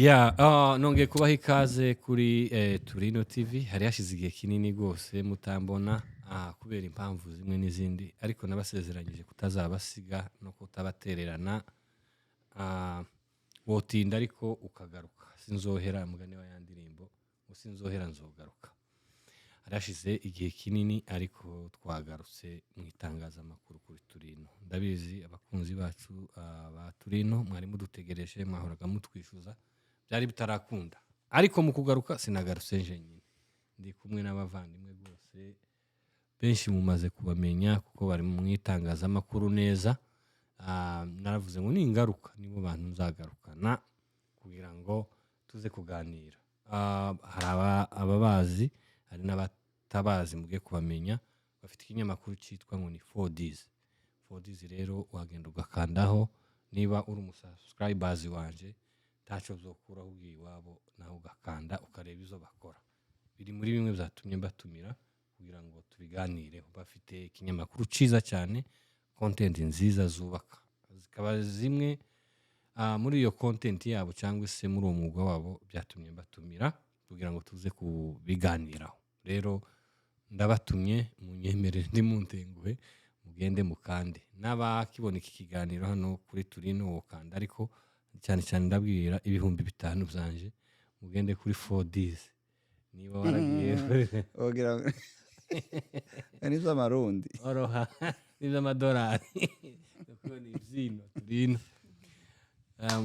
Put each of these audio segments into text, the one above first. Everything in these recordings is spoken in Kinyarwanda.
nongeye kubaha ikaze kuri Turino TV hari hashize igihe kinini rwose mutambona kubera impamvu zimwe n'izindi ariko nabasezeranyije kutazabasiga no kutabatererana wotinda ariko ukagaruka sinzohera mugane wa yandirimbo ngo sinzohera nzogaruka hari hashize igihe kinini ariko twagarutse mu itangazamakuru kuri Turino ndabizi abakunzi bacu ba Turino mwari mudutegereje mwahoraga mutwishuza byari bitarakunda ariko mu kugaruka sinagarutse nyine ndi kumwe n'abavandimwe bose benshi mumaze kubamenya kuko bari mu itangazamakuru neza naravuze ngo ningaruka nibo bantu nzagarukana kugira ngo tuze kuganira hari ababazi hari n'abatabazi mugiye kubamenya bafite ikinyamakuru cyitwa ngo ni 4Ds rero wagenda ugakandaho niba uri umusubscribers wanje tacho zokura ugiye wabo naho ugakanda ukareba izo bakora biri muri bimwe byatumye batumira kugira ngo tubiganireho bafite ikinyamakuru ciza cyane content nziza zubaka zikaba zimwe muri iyo content yabo cyangwa se muri uwo mwuga wabo byatumye batumira kugira ngo tuze kubiganiraho rero ndabatumye munyemerere ndi muntenguhe mugende mukande n'abakibona iki kiganiro hano kuri Turino wokanda ariko cyane cyane ndabwira ibihumbi 5 byanje mugende kuri 4Ds niba waragiye ogira nizo amarundi oroha nizo amadolari kuko ni zino Turino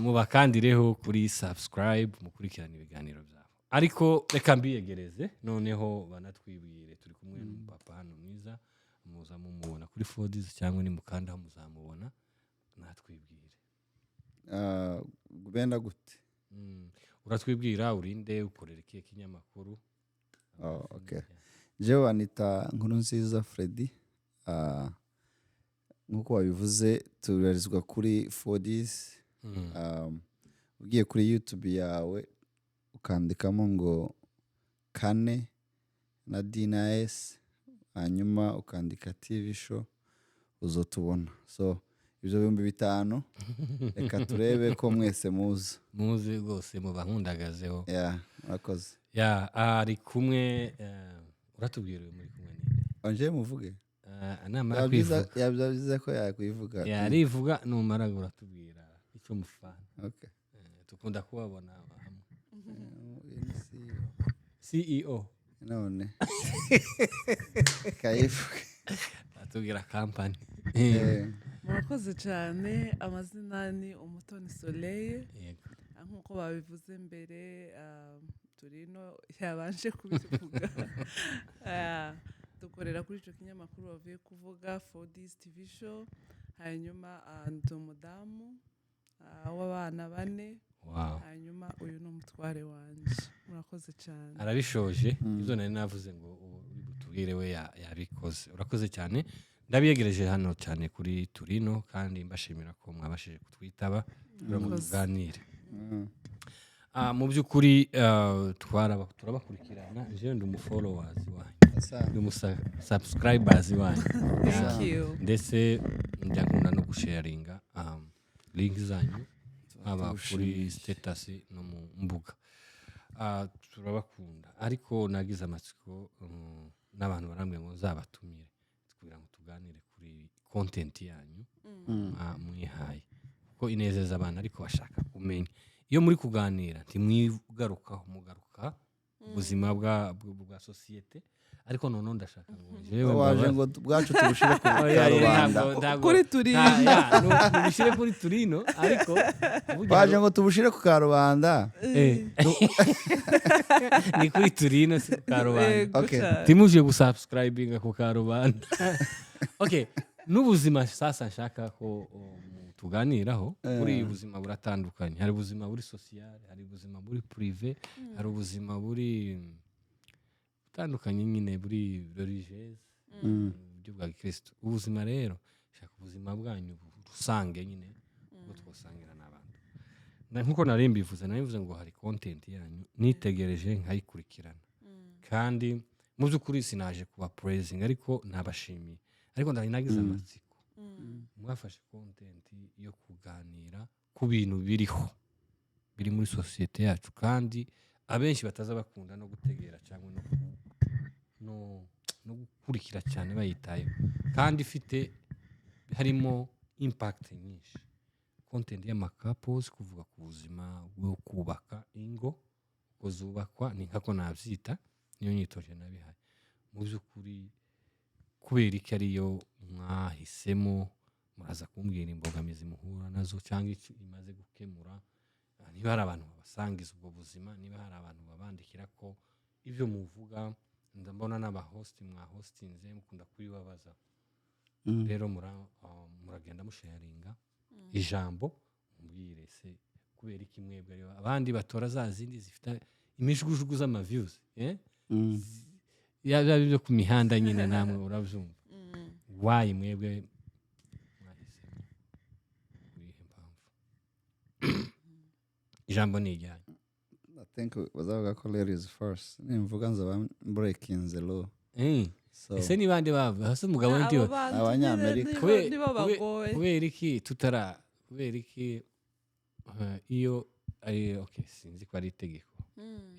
mubakandireho kuri subscribe mukurikirana ibiganiro byabo ariko reka mbiyegereze noneho banatwibwire turi kumwe n'umupapa hano mwiza muza mumubona kuri 4Ds cyangwa ni mukanda muzamubona natwibwire gubenda gute uratwibwira urinde ukorera ikihe kinyamakuru okay jewe anita nkuru nziza Freddy nkuko wabivuze tubarizwa kuri 4Ds ugiye kuri YouTube yawe ukandikamo ngo Kane na D&S hanyuma ukandika TV show uzotubona so ibyo 5,000 reka turebe ko mwese muzi rwose mu bahundagazeho murakoze ari kumwe uratubwira muri kumwe ninde anje muvuge namara kwivuga yabyiza ko yakwivuga yarivuga numara uratubwira icyo mufana okay tukunda kubabona hamwe CEO none kayifuka atubwira company murakoze cyane amazina ni Umutoni Soleil nkuko babivuze mbere Turino yabanje kubivuga dukorera kuri icyo kinyamakuru bavuye kuvuga 4Ds TV show hanyuma ndi umudamu w'abana 4 hanyuma uyu ni umutware wanje murakoze cyane arabishoje ibyo nari navuze ngo tubwire we yabikoze urakoze cyane ndabiyegereje hano cyane kuri Turino kandi mbashimira ko mwabashije kutwitaba turamuganire mu by'ukuri turabakurikirana je ndi umufollowers wanyu ndi umusubscribers wanyu ndetse ndakunda no gusharinga link zanyu aba kuri status no mu mbuga turabakunda ariko nagize amatsiko n'abantu barambye ngo zabatumire kugira ngo tuganire kuri content yanyu mwihaye kuko inezeza abantu ariko bashaka kumenya iyo muri kuganira ntimwigarukaho mugaruka ubuzima bwa societe ariko none ndashaka ngo jewe waje ngo bwacu tubushire ku karubanda kuri Turino tubishire kuri Turino ariko waje ngo tubushire ku karubanda ni kuri Turino si karubanda okay timuje gusubscribinga ku karubanda okay n'ubuzima sasa nshaka ko tuganiraho kuri ubuzima buratandukanye hari ubuzima buri social hari ubuzima buri privé hari ubuzima buri tandukanye nyine buri religieux byo bwa Kristo ubuzima rero shaka ubuzima bwanyu rusange nyine ngo twosangira n'abantu nkuko narimbivuze ngo hari content yanyu nitegereje nkayikurikirana kandi mu by'ukuri sinaje kuba praising ariko nabashimiye ariko ndanagize amatsiko mwafashe content yo kuganira ku bintu biriho biri muri sosiyete yacu kandi abenshi bataza bakunda no gutegera cyangwa no gukurikira cyane bayitayeho kandi ifite harimo impact nyinshi content y'amakapozi kuvuga ku buzima bwo kubaka ingo uko zubakwa ni nkako nabyita niyo nyitoje nabihaye mu by'ukuri kubera iki ariyo mwahisemo muraza kumbwira imbogamizi muhura nazo cyangwa iki imaze gukemura niba hari abantu babasangiza ubwo buzima niba hari abantu babandikira ko ibyo muvuga ndabona n'abahosti mwahostinze mukunda kubibabaza rero muragenda musharinga ijambo mumbwire se kubera iki mwebwe ariyo abandi batora za zindi zifite imijgujugu z'amaviews yaba byo ku mihanda nyine namwe urabyumva why mwebwe mwahisemo kuri impamvu ijambo ni ijyanye I think bazavuga ko ladies first nimvuga nza breaking the law so ese ni bande bava hasi umugabo ndi Abanyamerika. kubera iki kubera iki iyo ari okay sinzi ko ari itegeko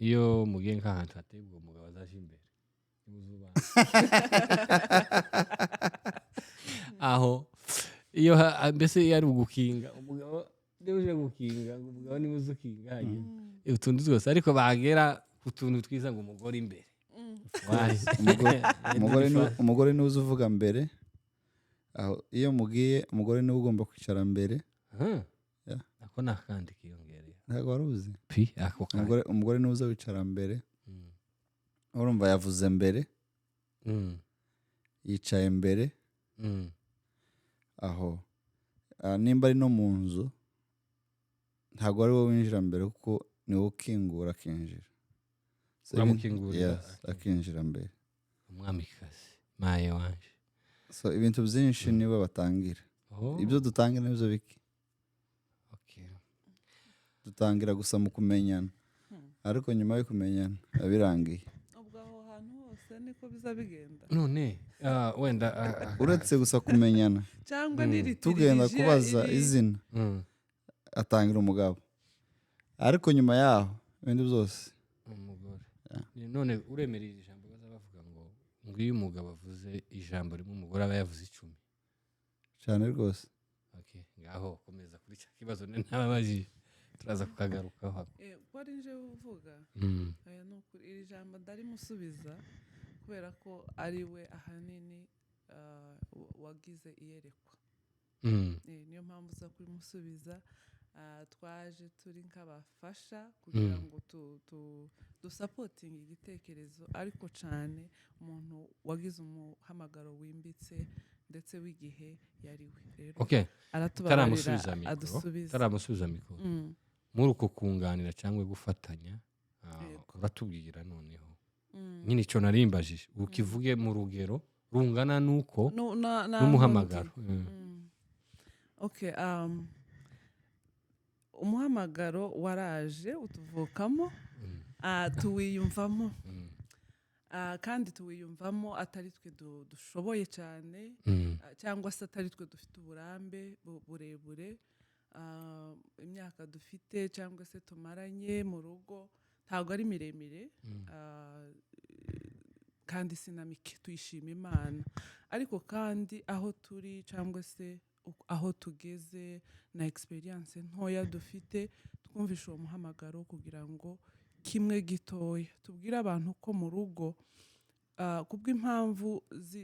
iyo mugiye nk'ahantu hategwa umugabo azaje imbere aho iyo mbese yari ugukinga umugabo uje gukinga umugabo ni uzukinga utundi twose ariko bagera utuntu twiza ngo umugore imbere umugore ni uzi uvuga mbere aho iyo mugiye umugore ni ugomba kwicara mbere ako nakandi kiyongereye ntabwo waruzi pi ako kandi umugore ni uza wicara mbere urumva yavuze mbere yicaye mbere aho nimba ari no mu nzu ntabwo ari wowe winjira mbere kuko ni wowe ukingura akinjira uramukingurira akinjira mbere umwamikazi maye wanje so ibintu byinshi nibo batangira ibyo dutangira nibyo biki dutangira gusa mu kumenyana ariko nyuma yo kumenyana birangiye ubwo aho hantu hose niko biza bigenda none wenda uretse gusa kumenyana cyangwa tugenda kubaza izina atangira umugabo ariko nyuma yaho ibindi byose umugore none uremereye ijambo baza bavuga ngo iyo umugabo avuze ijambo rimwe umugore aba yavuze 10 cyane rwose ngaho komeza kuri cya kibazo ntababajije turaza kukagarukaho ko ari nje uvuga iri jambo ndari musubiza kubera ko ari we ahanini wagize iyerekwa niyo mpamvu uza kurimusubiza twaje turi nk'abafasha kugira ngo dusapotinge igitekerezo ariko cyane umuntu wagize umuhamagaro wimbitse ndetse w'igihe yariwe rero aratubabarira adusubiza taramusubiza mikoro muri uko kunganira cyangwa gufatanya uratubwira noneho nyine icyo narimbajije ukivuge mu rugero rungana nuko n'umuhamagaro umuhamagaro waraje utuvukamo tuwiyumvamo kandi tuwiyumvamo atari twe dushoboye cyane cyangwa se atari twe dufite uburambe burebure imyaka dufite cyangwa se tumaranye mu rugo ntabwo ari miremire kandi sinamike tuyishima Imana ariko kandi aho turi cyangwa se aho tugeze na experience ntoya dufite twumvisha uwo muhamagaro kugira ngo kimwe gitoya tubwire abantu ko mu rugo kubw'impamvu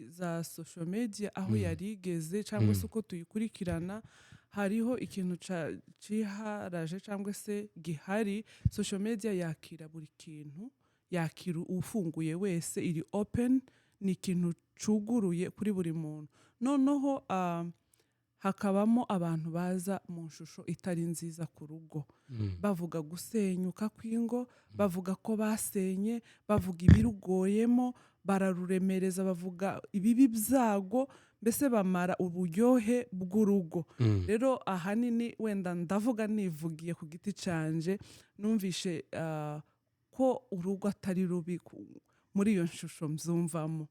za social media aho yarigeze cyangwa se uko tuyikurikirana hariho ikintu ciharaje cyangwa se gihari social media yakira buri kintu yakira ufunguye wese iri open ni ikintu cuguruye kuri buri muntu noneho hakabamo abantu baza mu nshusho itari nziza ku rugo bavuga gusenyuka kw'ingo bavuga ko basenye bavuga ibirugoyemo bararuremereza bavuga ibibi byago mbese bamara uburyohe bw'urugo rero ahanini wenda ndavuga nivugiye ku giti canje numvishe ko urugo atari rubi muri iyo nshusho mzumvamo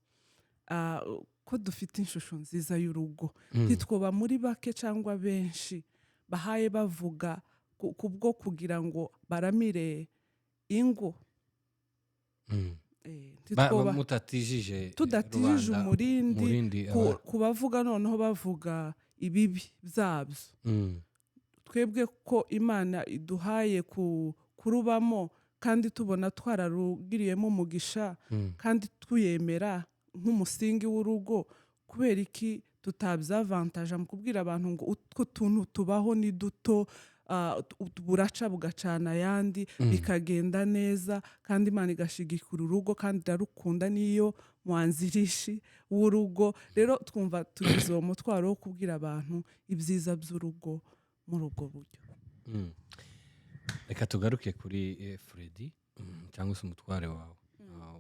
ko dufite inshusho nziza y'urugo ntitwoba muri bake cyangwa benshi bahaye bavuga kubwo kugira ngo baramire ingo mutatijije tudatijije rubanda, umurindi aba- ku bavuga noneho bavuga ibibi byabyo twebwe ko imana iduhaye kurubamo kandi tubona twararugiriyemo umugisha kandi tuyemera nk'umusingi w'urugo kubera iki tutabyavantaje mu kubwira abantu ngo utwo tuntu tubaho ni duto buraca bugacana ayandi bikagenda neza kandi imana igashigikira urugo kandi irarukunda niyo mwanzirishi w'urugo rero twumva tugize uwo mutwaro wo kubwira abantu ibyiza by'urugo muri ubwo buryo. Reka tugaruke kuri Freddy cyangwa se umutware wawe.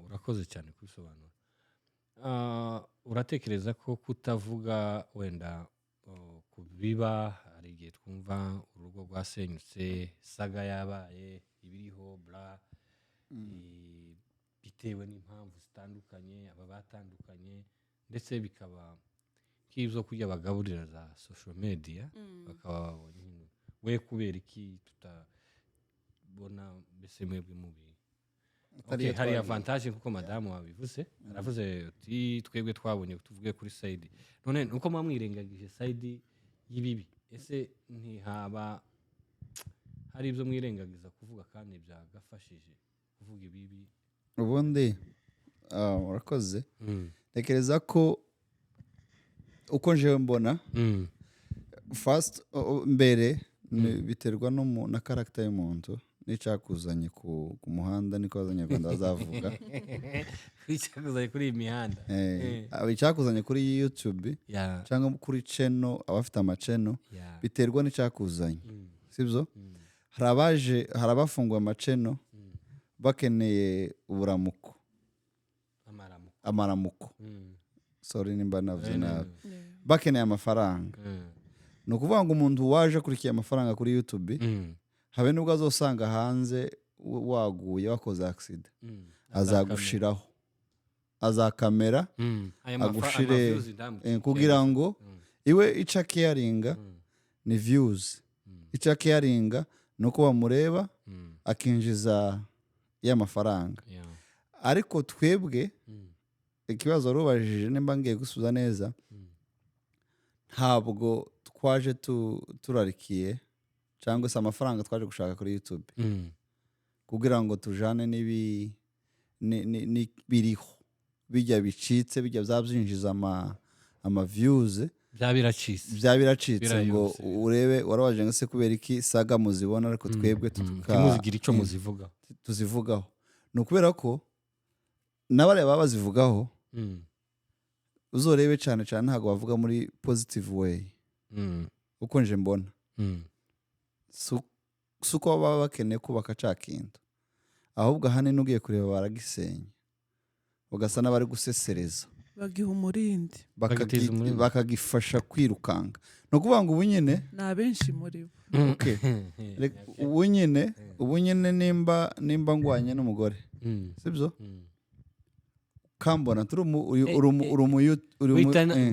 Urakoze cyane kubisobanura. Uratekereza ko kutavuga wenda kubiba hari igihe twumva urugo rwasenyutse saga yabaye ibiriho bla bitewe n'impamvu zitandukanye aba batandukanye ndetse bikaba nk'ibyo kurya bagaburira za social media bakaba babonye we kubera iki tutabona mbese mwebwe mubi. Okay, hari avantage kuko madamu wabivuze aravuze ati twebwe twabonye tuvuge kuri side none nuko mwamwirengagije side y'ibibi ese ntihaba hari ibyo mwirengagiza kuvuga kandi byagafashije kuvuga ibibi ubundi urakoze tekereza ko uko njewe mbona first mbere biterwa na character y'umuntu n'icyakuzanye ku muhanda niko abanyarwanda bazavuga icyakuzanye kuri iyi mihanda icyakuzanye kuri YouTube cyangwa kuri channel abafite amachannel biterwa n'icyakuzanye sibyo hari abafunguye amachannel bakeneye uburamuko amaramuko sorry nimba navuze nabi bakeneye amafaranga ni ukuvuga ngo umuntu waje akurikiye amafaranga kuri YouTube habe nubwo azosanga hanze waguye wakoze accident azagushiraho azakamera agushire kugira ngo iwe ica caringa ni views ica caringa nuko bamureba akinjiza y'amafaranga ariko twebwe ikibazo rubajije nimba ngiye gusubiza neza ntabwo twaje turarikiye cyangwa se amafaranga twaje gushaka kuri YouTube kugira ngo tujane n'ibiriho bijya bicitse bijya byabyinjiza ama views byabiracitse ngo urebe warabaje ngo se kubera iki saga muzibona ariko twebwe muzigira ico muzivugaho tuzivugaho no kubera ko n'abare baba bazivugaho uzorebe cyane cyane ntago bavuga muri positive way uko nje mbona suko baba bakeneye kubaka cakintu ahubwo hane nugiye kureba baragisenya ugasa n'abari gusesereza bagiha umurindi bakagifasha kwirukanga no kuvuga ngo ubunyene na benshi muri bo okay ubunyene nimba ngwanye n'umugore sibyo kambona turi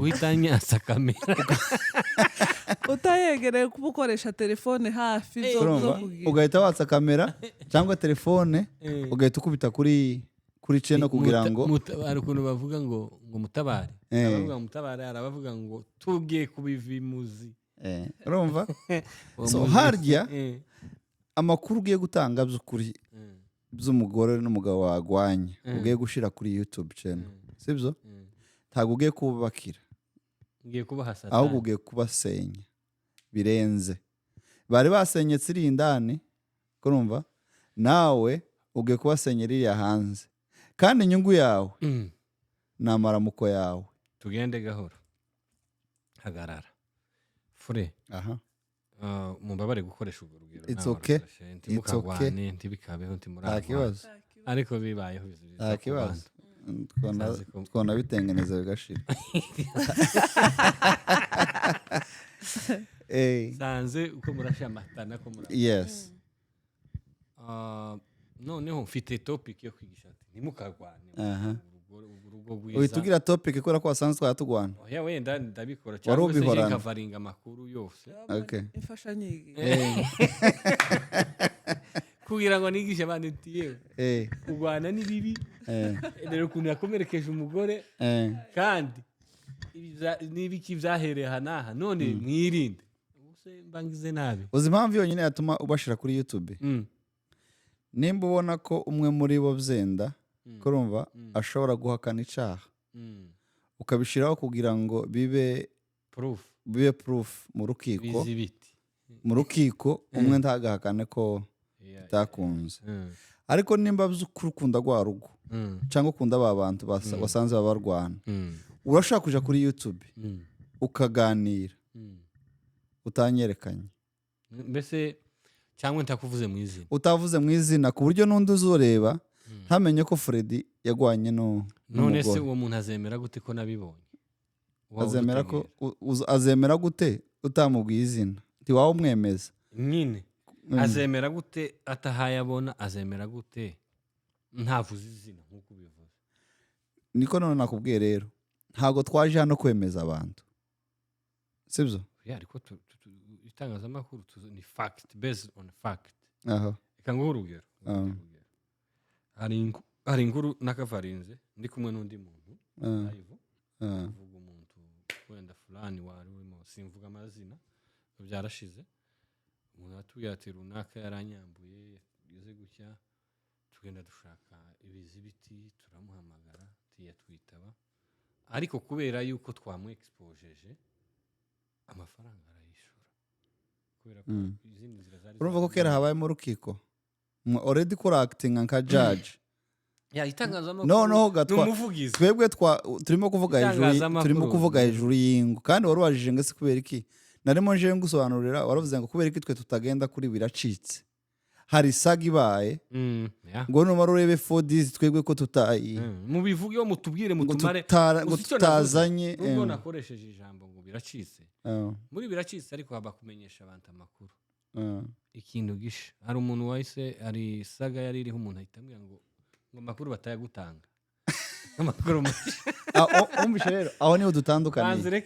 uhitanye asa kamera utayegereye kuba ukoresha telefone hafi zo kugira ugahita watsa kamera cyangwa telefone ugahita ukubita kuri channel kugira ngo hari ukuntu bavuga ngo mutabare abavuga mutabare arabavuga ngo tugiye kubivimuzi urumva so harya amakuru ugiye gutanga by'ukuri by'umugore n'umugabo wagwanye ugiye gushira kuri YouTube channel sibyo ntabwo ugiye kubakira ugiye kubahasata ahubwo ugiye kubasenya birenze bari basenyetse iri indani kurumva nawe ugiye kubasenyera iri hanze kandi inyungu yawe n'amaramuko yawe tugende gahoro hagarara fure mubabare gukoresha urwo rugero it's okay ntimukagwane ntibikabeho ntimuragwane ariko bibayeho nta kibazo twona bitengeneza bigashira sanze uko murashamatana ko murashya yes noneho mfite topic yo kwigisha ati ntimukagwane uhita ugira topic kubera ko wasanze twatugwana oya wenda ndabikora Wari cyangwa se ubihorana. nkavaringa amakuru yose Okay. imfashanyigisho kugira ngo nigishe abandi ati yewe eh kurwana ni bibi rero ukuntu yakomerekeje umugore eh kandi n'ibiki byahereye aha n'aha none mwirinde ubuse mbangize nabi uzi impamvu yonyine yatuma ubashira kuri YouTube nimba ubona ko umwe muri bo byenda kurumva ashobora guhakana icaha ukabishiraho kugira ngo bibe proof mu rukiko bizibiti mu rukiko umwe ntagahakane ko bitakunze ariko nimba by'ukuri ukunda rwa rugo cyangwa ukunda aba bantu wasanze babarwana urashaka kuja kuri YouTube ukaganira utanyerekanye mbese cyangwa ntakuvuze mu izina utavuze mu izina ku buryo n'undi uzureba ntamenye ko Freddy yagwanye none se uwo muntu azemera gute ko nabibonye azemera gute utamubwiye izina ntiwawe umwemeza nyine azemera gute atahaye abona azemera gute ntavuze izina nk'uko ubivuze niko none nakubwiye rero ntabwo twaje hano kwemeza abantu sibyo ariko itangazamakuru ni fact based on fact aha reka nguhe urugero hari inkuru nakavarinze ndi kumwe n'undi muntu live uvuga umuntu wenda fulani wari urimo simvuga amazina byarashize umuntu atubwira ati runaka yaranyambuye yeze gutya tugenda dushaka ibizibiti turamuhamagara tiyatwitaba ariko kubera yuko twamwexpojeje amafaranga arayishura kubera ko izindi nzira zari urumva ko kera habaye mu rukiko already acting nka judge itangazamakuru noneho n'umuvugizi twebwe turimo kuvuga hejuru y'ingo kandi wari wajije ngo se kubera iki narimo nje ngusobanurira waravuze ngo kubera iki twe tutagenda kuri biracitse hari saga ibaye ngo numara urebe 4Ds twebwe ko tutayi mubivugeho mutubwire mutumare ngo tutazanye ubwo nakoresheje ijambo ngo biracitse muri biracitse ariko haba kumenyesha abantu amakuru ikintu gisha hari umuntu wahise ari saga yari iriho umuntu ahita ambwira ngo amakuru batayagutanga amakuru umvishe rero aho niho dutandukaniye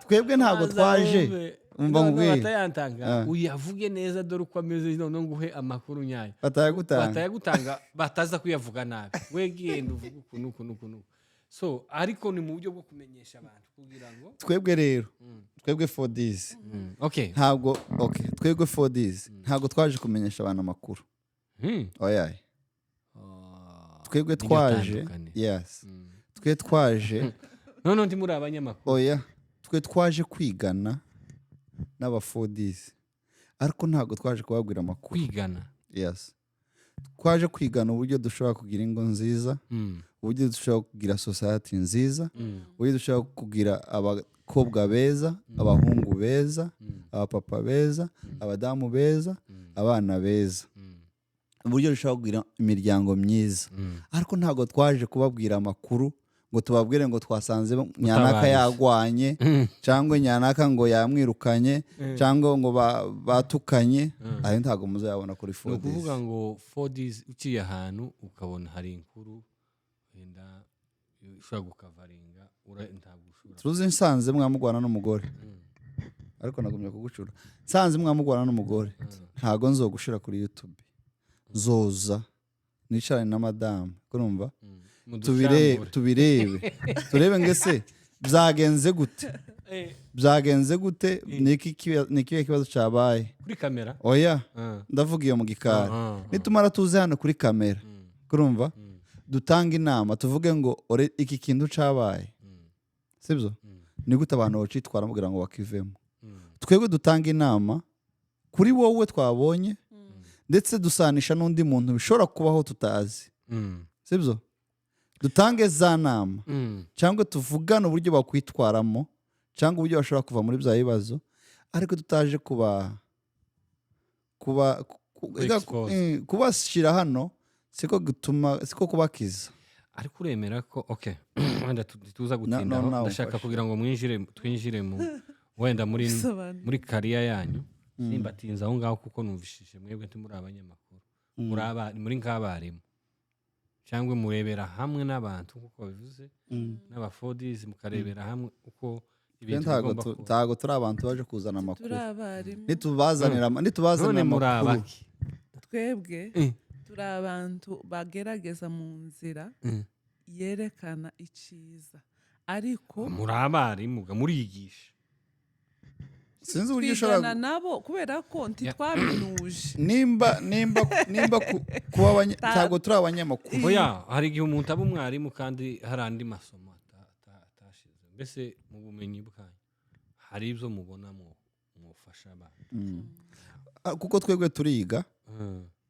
twebwe ntabwo twaje umva ngubwiye batayantanga uyavuge neza dore uko ameze none nguhe amakuru nyayo batayagutanga bataza kuyavuga nabi we genda uvuga ukuntu so ariko ni mu buryo bwo kumenyesha abantu kugira ngo twebwe 4Ds ntabwo twebwe 4Ds ntabwo twaje kumenyesha abantu amakuru oyaye twebwe twaje twe twaje none ndi muri abanyamakuru oya twe twaje kwigana n'aba 4Ds ariko ntabwo twaje kubabwira amakuru kwigana twaje kwigana uburyo dushobora kugira ingo nziza uburyo dushobora kugira society nziza uburyo dushobora kugira abakobwa beza abahungu beza abapapa beza abadamu beza abana beza uburyo dushobora kugira imiryango myiza ariko ntabwo twaje kubabwira amakuru ngo tubabwire ngo twasanze nyanaka yagwanye cyangwa nyanaka ngo yamwirukanye cyangwa ngo batukanye ayo ntabwo muzayabona kuri 4Ds. Ni ukuvuga ngo 4Ds uciye ahantu ukabona hari inkuru wenda ushobora gukavaringa ntabwo ushobora tuzi nsanze mwamugwana n'umugore ariko nagumye kugucura nsanze mwamugwana n'umugore ntabwo nzogushira kuri YouTube zoza nicarane na madame kurumva tubirebe turebe ngese byagenze gute niki kibazo cyabaye kuri kamera oya ndavuga iyo mu gikari nitumara tuze hano kuri kamera kurumva dutanga inama tuvuge ngo iki kintu cyabaye sibyo ni gute abantu bacitwara kugira ngo bakivemo twebwe dutanga inama kuri wowe twabonye ndetse dusanisha n'undi muntu bishobora kubaho tutazi sibyo dutange za nama cyangwa tuvugane uburyo bakwitwaramo cyangwa uburyo bashobora kuva muri bya bibazo ariko tutaje kubashyira hano siko kubakiza ariko uremera ko wenda tuza gutindaho ndashaka kugira ngo twinjire wenda muri kariya yanyu simbatinze aho ngaho kuko numvishije mwebwe ntimuri abanyamakuru muri nk'abarimu cyangwa murebera hamwe n'abantu kuko babivuze n'abafodizi mukarebera hamwe uko ibintu bigomba kuba. ntago turi abantu baje kuzana turi amakuru abarimu nitubazanira none muri amakuru abaki twebwe turi abantu bagerageza mu nzira yerekana icyiza ariko muri abarimu muriyigisha sinzi uburyo ushobora twigana nabo kubera ko ntitwaminuje nimba ntabwo turi abanyamakuru oya hari igihe umuntu aba umwarimu kandi hari andi masomo atashize mbese mu bumenyi bwanyu hari ibyo mubonamo mufasha abantu kuko twebwe turiga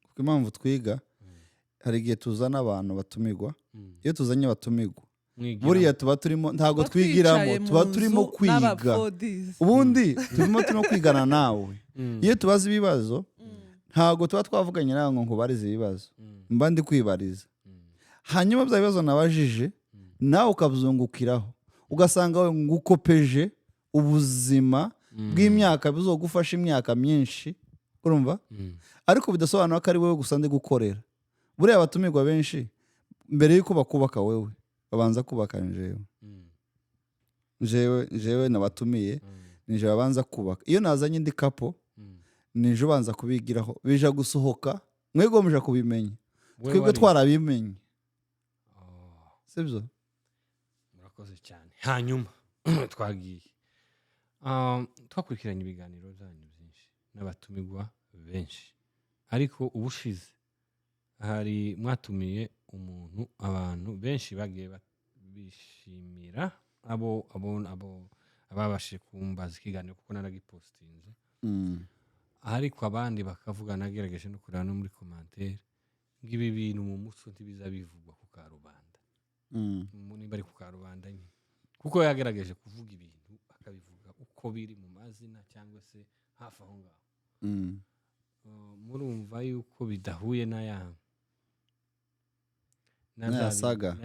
kuko impamvu twiga hari igihe tuzana abantu batumirwa iyo tuzanye batumirwa buriya tuba turimo ntabwo twigiramo tuba turimo kwiga ubundi turimo kwigana nawe iyo tubaza ibibazo ntabwo tuba twavuganye nawe ngo nkubarize ibibazo mba ndi kwibariza hanyuma bya bibazo nabajije nawe ukabuzungukiraho ugasanga we ngukopeje ubuzima bw'imyaka bizogufasha imyaka myinshi urumva ariko bidasobanura ko ari wowe gusa ndi gukorera buriya abatumirwa benshi mbere y'uko bakubaka wewe babanza kubaka jewe nabatumiye nije babanza kubaka iyo nazanye indi kapo nije ubanza kubigiraho bija gusohoka mwego muje kubimenya twebwe twarabimenye sibyo murakoze cyane hanyuma twagiye twakurikiranye ibiganiro byanyu byinshi n'abatumirwa benshi ariko ubushize hari mwatumiye umuntu abantu benshi bagiye bishimira ababashije kumbaza ikiganiro kuko naragipostinze ariko abandi bakavuga nagerageje no kureba no muri commentaire ngibi bintu mu muco ntibiza bivugwa ku karubanda nimba ari ku karubanda nyine kuko yagerageje kuvuga ibintu akabivuga uko biri mu mazina cyangwa se hafi aho ngaho murumva yuko bidahuye n'ayasaga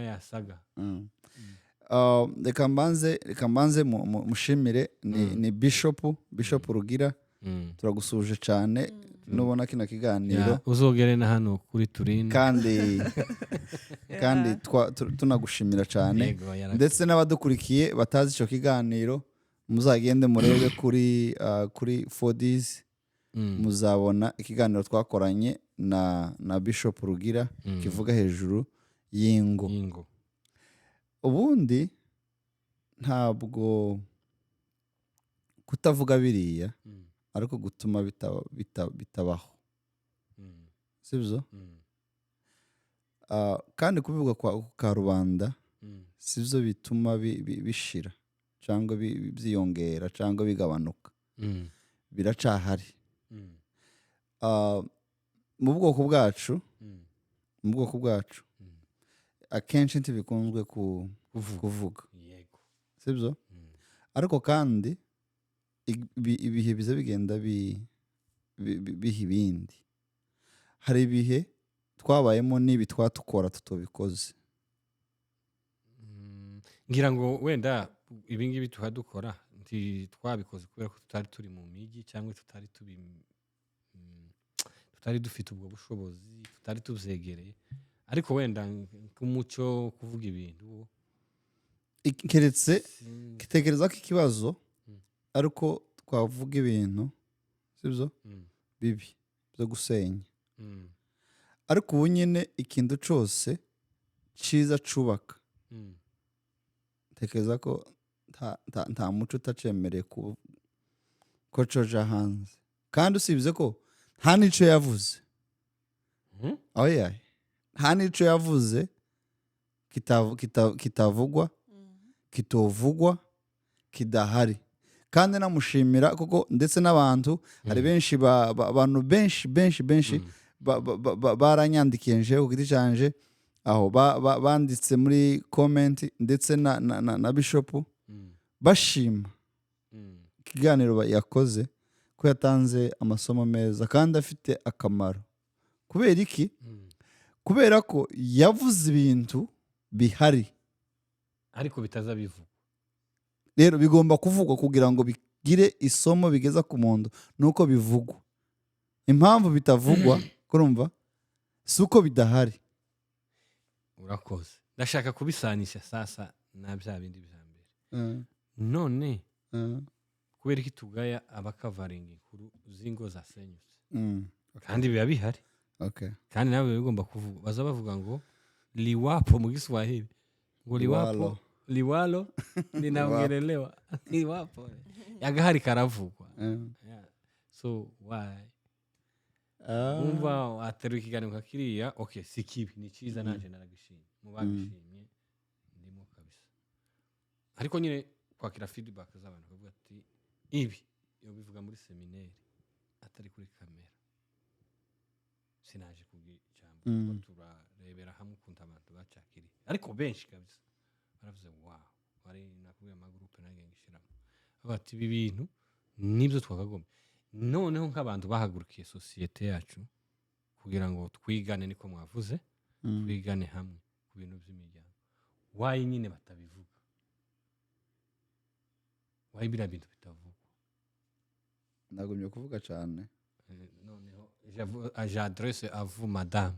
reka mbanze mushimire ni bishop Rugira turagusuje cyane nubona kino kiganiro uzogere na hano kuri Turinde kandi tunagushimira cyane ndetse n'abadukurikiye batazi icyo kiganiro muzagende murebe kuri Fodies muzabona ikiganiro twakoranye na Bishop Rugira kivuga hejuru y'ingo ubundi ntabwo kutavuga biriya ariko gutuma bitabaho sibyo kandi kubivuga kwa karubanda sibyo bituma bishira cyangwa byiyongera cyangwa bigabanuka biracahari mu bwoko bwacu akenshi ntibikunzwe kuvuga sibyo ariko kandi ibihe biza bigenda biha ibindi hari ibihe twabayemo n'ibi twatukora tutobikoze ngira ngo wenda ibingibi tuhadukora twabikoze kubera ko tutari turi mu migi cyangwa tutari dufite ubwo bushobozi tutari tubyegereye ariko wenda nk'umuco kuvuga ibintu keretse kitekereza ko ikibazo ariko twavuga ibintu sibyo bibi byo gusenya ariko ubu nyine ikintu cyose cyiza cubaka tekereza ko nta muco utacemereye ko coja hanze kandi usibye ko nta n'icyo yavuze nta n'icyo yavuze kitavugwa kitovugwa kidahari kandi namushimira kuko ndetse n'abantu hari benshi abantu benshi baranyandikiye nje ku giti cyanje aho banditse muri comment ndetse na Bishop bashima ikiganiro yakoze ko yatanze amasomo meza kandi afite akamaro kubera iki kubera ko yavuze ibintu bihari ariko bitaza bivugwa rero bigomba kuvugwa kugira ngo bigire isomo bigeza ku muntu nuko bivugwa impamvu bitavugwa kurumva si uko bidahari urakoze ndashaka kubisanisha sasa na bya bindi bya mbere Mm. none Mm. kubera iki tugaya abakavaringa inkuru z'ingo zasenyutse Mm. kandi biba bihari Okay. kandi nawe biba bigomba kuvuga baza bavuga ngo liwapo mu Kiswahili ngo liwapo liwalo linaongelelewa liwapo yagahari karavugwa. Mm. Yeah. So why Ah. umva ateruye ikiganiro nka kiriya okay si kibi ni cyiza nanje naragishimye mu babishimye ndimo kabisa ariko nyine kwakira feedback z'abantu bavuga ati ibi yo bivuga muri seminari atari kuri kamera sinaje kubw'ijambo kuko turarebera hamwe ukuntu abantu bacakiriye ariko benshi kabisa baravuze wow bari nakubwiye amagurupe nange ngishiramo bavuga ati ibi bintu nibyo twakagomba noneho nk'abantu bahagurukiye sosiyete yacu kugira ngo twigane niko mwavuze twigane hamwe ku bintu by'imiryango wayi nyine batabivuga wayi biriya bintu bitavugwa nagumye kuvuga cyane noneho j'adresse à vous madame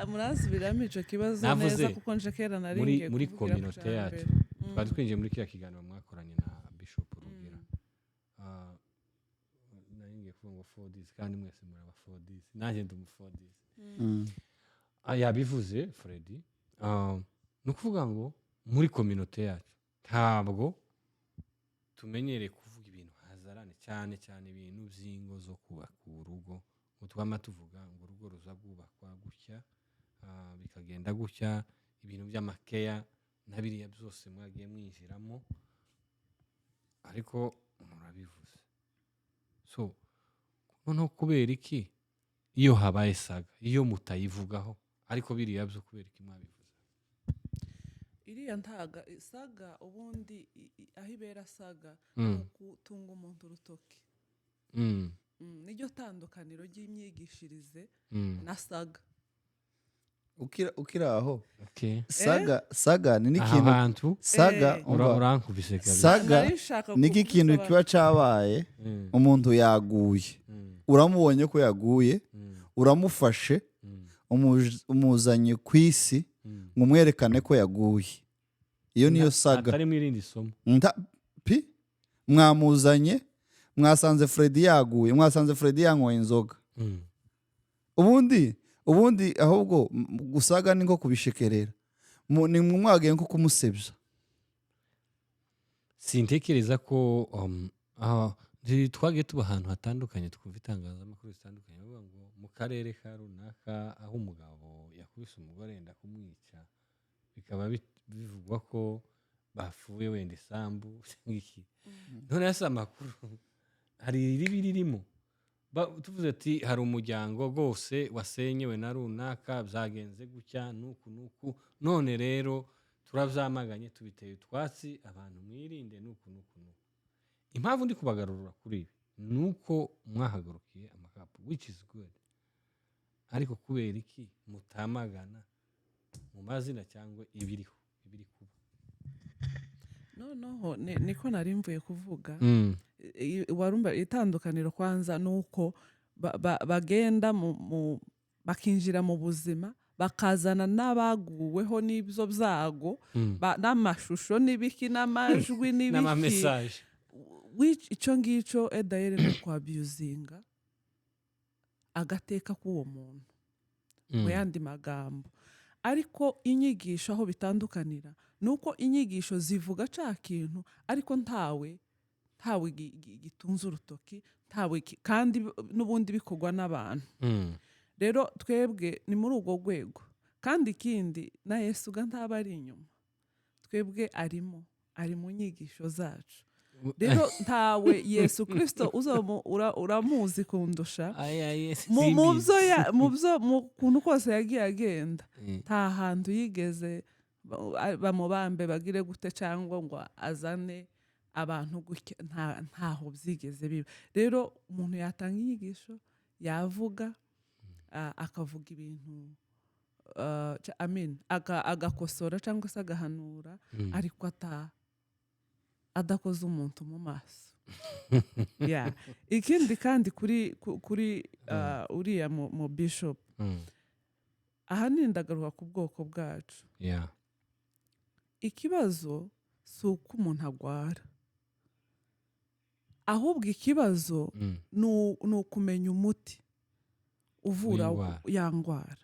murazibiramo icyo kibazo Navuze, neza kuko nje kera naringiye muri kuvugira ku communauté cya yacu mbere. twari twinjiye muri kiriya kiganiro mwakoranye na Bishop Rugira naringiye kuvuga ngo 4Ds kandi mwese muri aba 4Ds nanjye ndi umu 4Ds yabivuze Freddy ni ukuvuga ngo muri communauté yacu ntabwo tumenyereye kuvuga ibintu hazarane cyane cyane ibintu by'ingo zo kubaka urugo ngo twama tuvuga ngo urugo ruza rwubakwa gutya bikagenda gutya ibintu by'amakeya na biriya byose mwagiye mwinjiramo ariko murabivuze so noneho kubera iki iyo habaye saga iyo mutayivugaho ariko biriya byo kubera iki mwabivuze iriya ntaga saga ubundi aho ibera saga Mm. ni ukutunga umuntu urutoki niryo tandukaniro ry'imyigishirize na saga ukiri aho okay saga ni aha n'ikintu hantu saga umva, urankubise kabisa saga Nari nshaka niki kintu kubisobanura. kiba cabaye umuntu yaguye uramubonye ko yaguye uramufashe umuzanye ku isi ngo umwerekane ko yaguye iyo niyo saga atari mu irindi somo mwamuzanye mwasanze Freddy yaguye mwasanze Freddy yanyoye inzoga ubundi ahubwo gusaga ni nko kubishekerera ni mwagiye nko kumusebya sintekereza ko twagiye tuba ahantu hatandukanye twumva itangazamakuru zitandukanye bavuga ngo mu karere ka runaka aho umugabo yakubise umugore yenda kumwica bikaba bivugwa ko bafuye wenda isambu iki none yasa amakuru hari iribi ririmo tuvuze ati hari umuryango rwose wasenyewe na runaka byagenze gutya nuku none rero turabyamaganye tubiteye utwatsi abantu mwirinde nuku impamvu ndi kubagarura kuri ibi nuko mwahagarukiye amakapu which is good ariko kubera iki mutamagana mu mazina cyangwa ibiri kuba noneho niko nari mvuye kuvuga warumva itandukaniro kwanza nuko bagenda bakinjira mu buzima bakazana n'abaguweho n'ibyo byago n'amashusho n'ibiki n'amajwi n'ibiki n'amamesaje icyo ngicyo edayeri no kwabyuzinga agateka k'uwo muntu mu yandi magambo ariko inyigisho aho bitandukanira ni uko inyigisho zivuga cya kintu ariko ntawe gitunze urutoki kandi n'ubundi bikorwa n'abantu rero twebwe ni muri urwo rwego kandi ikindi na Yesu ga ntaba ari inyuma twebwe ari mu nyigisho zacu rero ntawe Yesu Kristo uramuzi kundusha mu kuntu kose yagiye agenda nta hantu yigeze bamubambe bagire gute cyangwa ngo azane abantu gutya ntaho byigeze biba rero umuntu yatanga inyigisho yavuga akavuga ibintu agakosora cyangwa se agahanura ariko adakoze umuntu mu maso ikindi kandi kuri uriya mu bishop ahanini ndagaruka ku bwoko bwacu. Yeah. Ikibazo si uko umuntu agwara, ahubwo ikibazo ni ukumenya umuti uvura W'indwara. ya ndwara.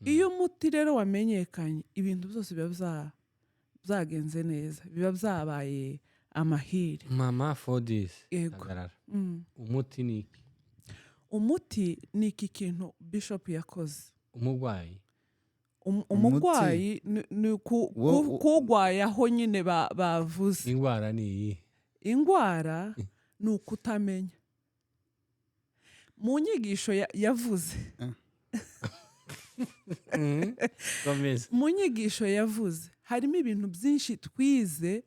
Iyo umuti rero wamenyekanye, ibintu byose biba byagenze neza, biba byabaye amahire. Mama for this. Yego. Hagarara. Mm. Umuti ni iki? Umuti ni iki kintu Bishop yakoze. Umurwayi. Umurwayi ni kugwaye aho nyine bavuze. Indwara ni iyi. Indwara ni ukutamenya. Mu nyigisho yavuze. Mu nyigisho yavuze harimo ibintu byinshi twize,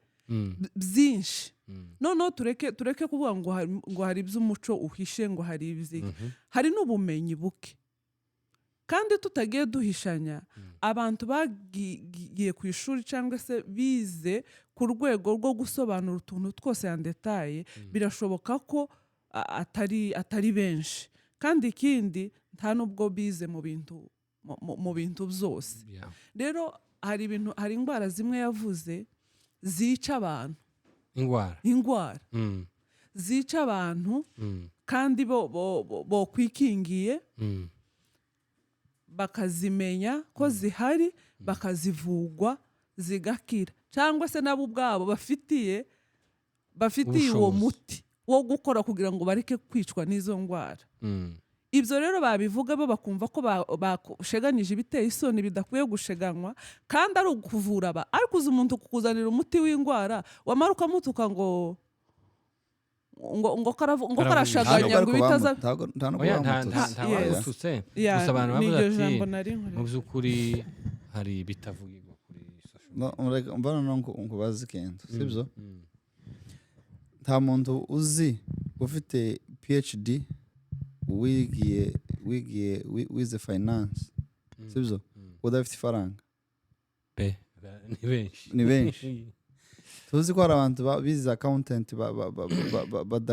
byinshi. Noneho tureke kuvuga ngo hari iby'umuco uhishe, ngo hari ibyiga. Hari n'ubumenyi buke. Kandi tutagiye duhishanya, abantu bagiye ku ishuri cyangwa se bize ku rwego rwo gusobanura utuntu twose en detail, birashoboka ko atari benshi. Kandi ikindi nta nubwo bize mu bintu byose. Rero hari indwara zimwe yavuze zica abantu. Indwara zica abantu kandi bo kwikingiye, bakazimenya ko zihari, bakazivugwa zigakira, cyangwa se nabo ubwabo bafitiye uwo muti wo gukora kugira ngo bareke kwicwa n'izo ndwara. Ibyo rero babivuga bo bakumva ko basheganije ibiteye isoni bidakwiye gusheganywa, kandi ari ukuvura ariko uzi umuntu kukuzanira umuti w'indwara wamara ukamutuka ngo karashaganya ngo bitaza. Ntawagututse. Gusa abantu bavuga ati mu by'ukuri hari bitavugirwa kuri social. Mbona ngo bazi ikintu, sibyo? Nta muntu uzi ufite PhD wize finance, sibyo, udafite ifaranga. Ni benshi. Tuzi ko hari abantu bize accountant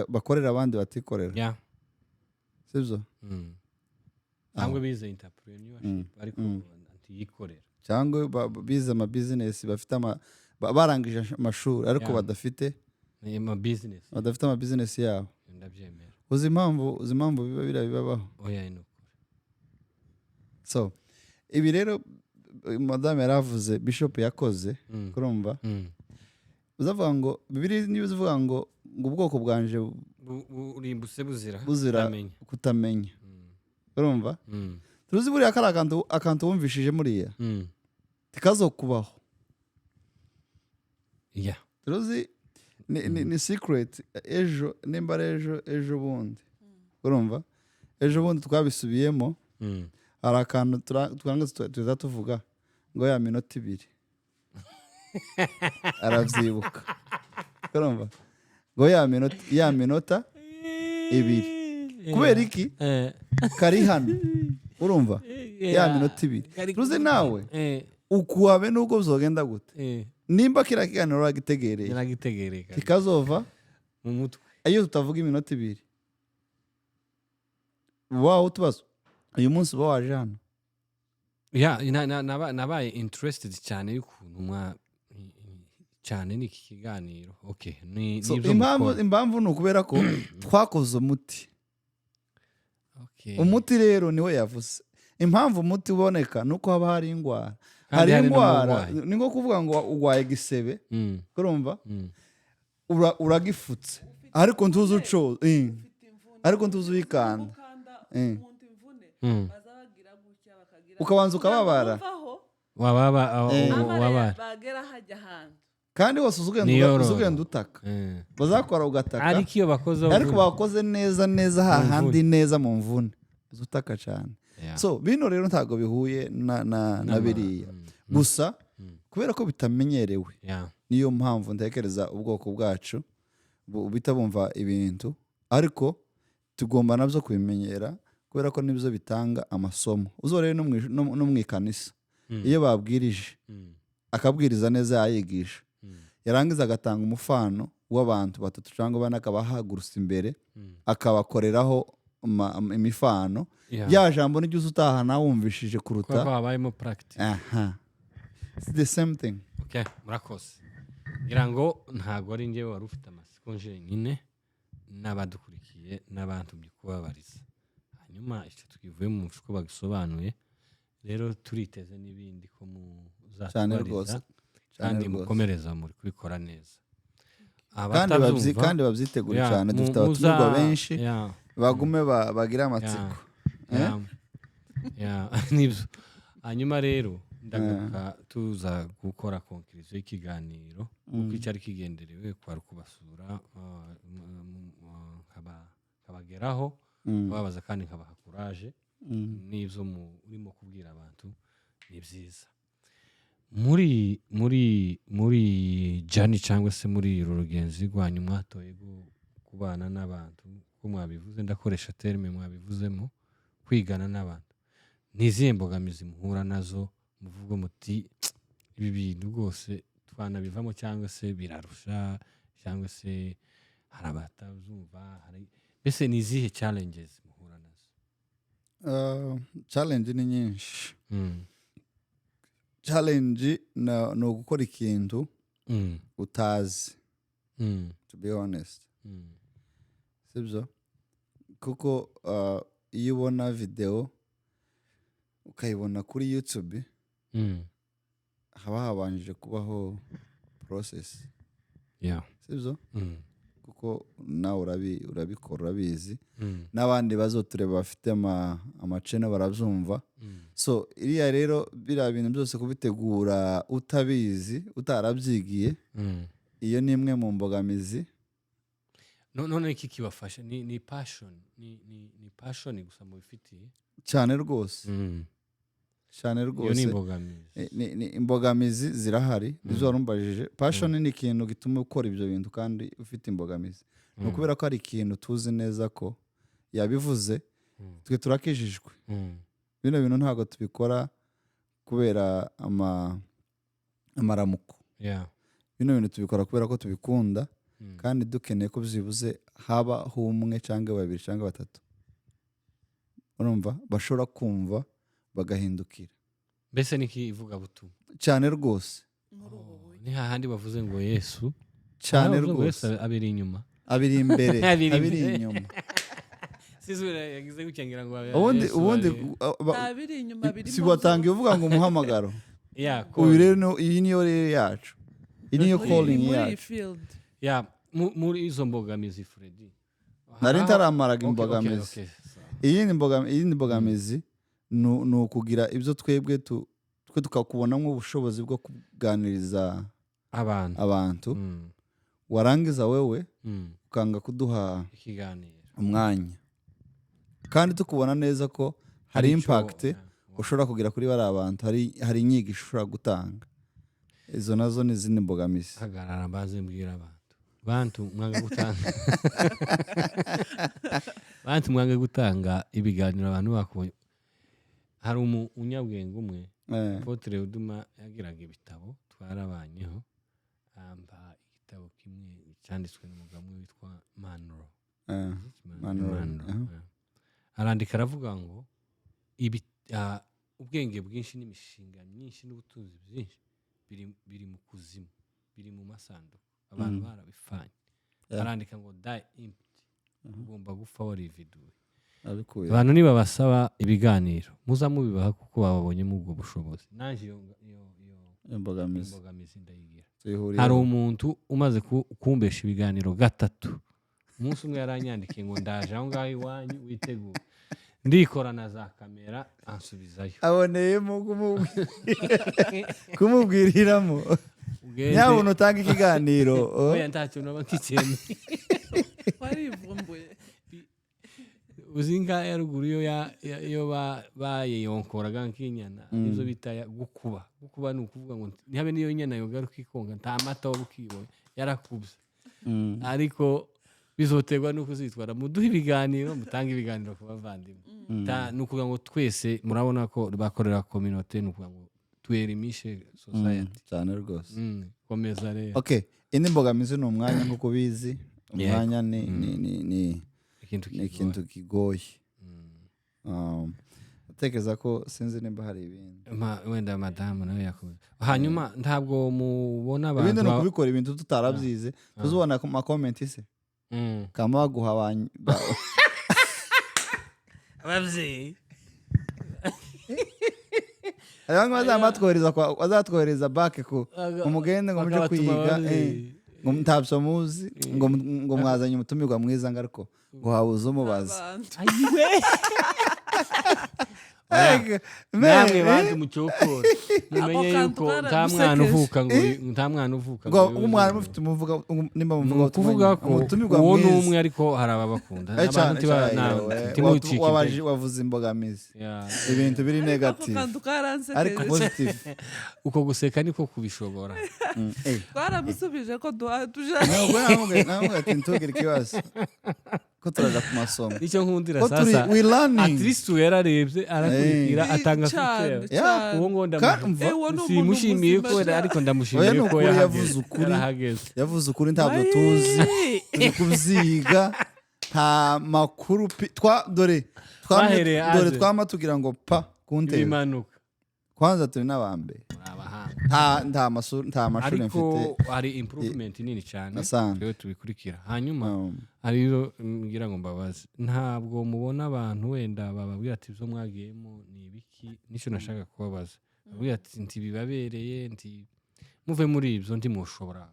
bakorera abandi batikorera, sibyo? Cyangwa bize entrepreneurship ariko antiyikorera, cyangwa bize ama business, bafite barangije amashuri ariko badafite ama business yabo. Ndabyemera. Uzi impamvu bibaho. Oya ni ukuri. So ibi rero madame yaravuze, Bishop yakoze, kurumva. Uzavuga ngo Bibiliya niyo uvuga ngo ubwoko bwanje burimbutse buzira kutamenya. Urumva? Turuzi buriya kari akantu wumvishije muriya tikazokubaho. Yeah. Turuzi ni secret. Ejo bundi, urumva, ejo bundi twabisubiyemo. Hari akantu tuza tuvuga ngo ya minota 2 aravyibuka, urumva, ngo ya minota 2 kubera iki kari hano, urumva, ya minota 2. Turuzi nawe ukuwabe nuko bizogenda gute, nimba kira kiganiro uragitegereye kikazova mu mutwe iyo tutavuga iminota 2. Wow, tubazo uyu munsi bawaje hano. Nabaye interested cyane y'ukuntu cyane n'iki kiganiro. Okay, impamvu ni ukubera ko twakoze umuti. Umuti rero niwe yavuze. Impamvu umuti uboneka nuko haba hari indwara. Hari indwara ni nko kuvuga ngo ugwaye gisebe, kurumva, uragifutse ariko ntuzi uco, ariko ntuzi uyikanda, ukabanza ukababara, bagera hajya hantu kandi wose uzugenda utaka, bazakora ugataka, ariko bakoze neza hahandi neza mu mvune uzutaka cyane. So bino rero ntago bihuye na biriya gusa kubera ko bitamenyerewe. Niyo mpamvu ntekereza ubwoko bwacu bitabumva ibintu, ariko tugomba nabyo kubimenyera kubera ko nibyo bitanga amasomo. Uzorere no mu ikanisa iyo babwirije akabwiriza neza yayigisha, yarangiza agatanga umufano w'abantu 3 cyangwa 4 akabahagurutsa imbere akabakoreraho imifano Yeah. ya jambo niryo utahana wumvishije kuruta kuko habayemo practice. aha it's the same thing. Okay, murakoze. Ngira ngo ntago ari njyewe wari ufite amatsiko njyenyine n'abadukurikiye n'abantumye kubabariza. Hanyuma icyo twivuye mu mufuko bagisobanuye, rero turiteze n'ibindi ko cyane rwose muzatubariza kandi mukomereza muri kubikora neza. kandi babyitegura cyane, dufite abatumirwa benshi bagume bagira amatsiko. Nibyo. Hanyuma rero ndagaruka tuza gukora conclusion y'ikiganiro kuko icyari kigenderewe kwari kubasura kabageraho babaza kandi nkabaha courage n'ibyo urimo kubwira abantu ni byiza. muri jani cyangwa se muri rugenzi rwanyu mwatoye kubana n'abantu ko mwabivuze, ndakoresha terme mwabivuzemo, kwigana n'abantu, ni izihe mbogamizi muhura nazo muvuga muti ibi bintu rwose twanabivamo cyangwa se birarusha cyangwa se hari abatazumva, mbese ni izihe challenges muhura nazo? Challenge ni nyinshi. Challenge ni ugukora ikintu utazi, to be honest. Sibyo? Kuko iyo ubona video ukayibona kuri YouTube haba habanjije kubaho process. Sibyo? Kuko nawe urabikora urabizi, n'abandi bazotureba bafite amacene barabyumva. So iriya rero biriya bintu byose kubitegura utabizi utarabyigiye, iyo ni imwe mu mbogamizi. none iki kibafasha ni passion, ni passion gusa mu bifitiye cyane rwose. Cyane rwose. Ni imbogamizi zirahari, izo warumbajije. Passion ni ikintu gituma ukora ibyo bintu kandi ufite imbogamizi. No kubera ko ari ikintu tuzi neza ko yabivuze twe turakijijwe. Bino bintu ntabwo tubikora kubera amaramuko. Bino bintu tubikora kubera ko tubikunda kandi dukeneye ko byibuze haba umwe cyangwa babiri cyangwa batatu, urumva, bashobora kumva bagahindukira. Mbese niki ivuga butumwa cyane rwose. Ni hahandi bavuze ngo Yesu cyane rwose abiri inyuma abiri imbere abiri inyuma. Sizura yagize gukengira ngo ubundi abiri inyuma biri si watanga uvuga ngo umuhamagaro. Uyu rero iyi niyo rero yacu, iyi niyo calling yacu. Muri izo mbogamizi Freddy nari ntaramaraga imbogamizi. Iyi ni mbogamizi ni ukugira ibyo twe tukakubonamo ubushobozi bwo kuganiriza abantu warangiza wewe ukanga kuduha umwanya, kandi tukubona neza ko hari impact ushobora kugira kuri bari abantu, hari inyigisho ushobora gutanga. Izo nazo ni izindi mbogamizi. hagarara mbaze mbwira bantu mwanga gutanga ibiganiro abantu bakubonye. Hari umunyabwenge umwe Apotre Uduma yagiraga ibitabo twarabanyeho, amba igitabo kimwe cyanditswe n'umugabo witwa Manro. Arandika aravuga ngo ubwenge bwinshi n'imishinga myinshi n'ubutunzi bwinshi biri mu kuzimu, biri mu masanduku, abantu barabifanye. Arandika ngo die empty, ugomba gupfa warividuye. Abantu niba basaba ibiganiro muza mubibaha kuko bababonyemo ubwo bushobozi. Naje iyo imbogamizi ndayigira. Hari umuntu umaze kumbesha ibiganiro gatatu, umunsi umwe yaranyandikiye ngo ndaje aho ngaho iwanyu witegura. Ndikora na za kamera ansubizayo. Aboneyemo kumubwiriramo nyabona utanga ikiganiro. Oya ntacyo naba nkikene. Warivumbuye. Uzinga ya ruguru yo bayonkoraga nk'inyana, izo bita gukuba ni ukuvuga ngo ntihabe niyo nyana yogaruka ikonga nta mata wo bukibonye yarakubye. Ariko bizoterwa nuko zitwara muduha ibiganiro, mutanga ibiganiro ku bavandimwe. Ni ukuvuga ngo twese murabona ko bakorera community, ni ukuvuga ngo twerimishe society cyane rwose. Komeza rero. Okay, indi mbogamizi ni umwanya nk'uko bizi. Umwanya ni ni ikintu kigoye. Utekereza ko sinzi nimba hari ibindi wenda madamu nawe yakoze. Hanyuma ntabwo mubona abantu ibindi no kubikora ibintu tutarabyize tuzubona ku comment se kama baguha abavyeyi abantu bazatwohereza back ku umugende ngo muje kwiga ngo mutapso muzi ngo mwazanye umutumirwa mwiza ngariko ngo habuze umubaza ayiwe namwe bandi mucokora mumenye yuko nta mwana uvuka ngo umwana mufite umuvuga nimba muvuga kuvuga ko uwo n'umwe ariko hari ababakunda abantu wavuze imbogamizi ibintu biri negative ariko positive uko guseka niko kubishobora twaramusubije ko namwe ati ntugire ikibazo ko turaja ku masomo icyo nkundira sasa at least yararebye arakurikira atanga feedback uwo ngo simushimiye ko ariko ndamushimiye ko yavuze ukuri ntabwo tuzi turi kubyiga nta makuru dore twama tugira ngo pa kuntera imanuka kwanza turi n'abambe nta mashuri mfite ariko hari improvement nini cyane twe tubikurikira hanyuma ariro ngira ngo mbabaze ntabwo mubona abantu wenda bababwira ati byo mwagiyemo ni ibiki nicyo nashaka kubabaza babwira ati nti bibabereye nti muve muri ibyo ndi mushobora